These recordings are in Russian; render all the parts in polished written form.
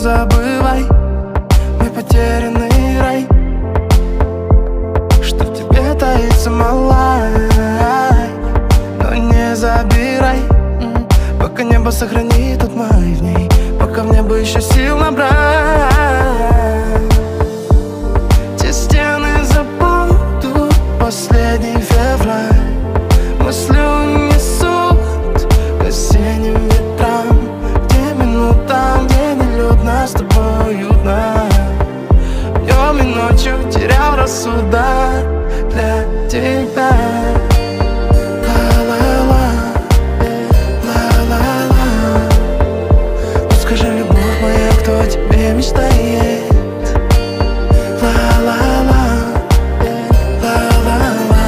забывай мой потерянный рай, что в тебе таится, малай. Но не забирай, пока небо сохранит тот май в ней, пока в небо еще сил набрать. Те стены забудут последний февраль, мысли унесут к осенним ветрам, где минутам, где нелюдно с тобой уютно. Днем и ночью терял рассудок для тебя. Мечтает. Ла-ла-ла, ла-ла-ла.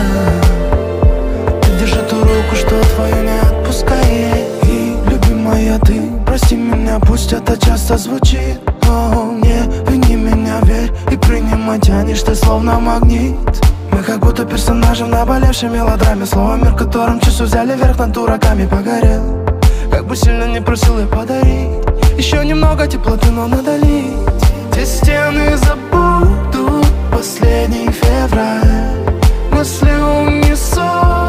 Ты держи ту руку, что твою не отпускает. И, любимая, ты прости меня, пусть это часто звучит, но не вини меня, верь и принимай, тянешь ты словно магнит. Мы как будто персонажи в наболевшей мелодраме, слово мир, которым часу взяли верх над дураками. Погорел, как бы сильно не просил я подарить еще немного теплоты, но надолить. Те стены забудут последний февраль, мысли унесут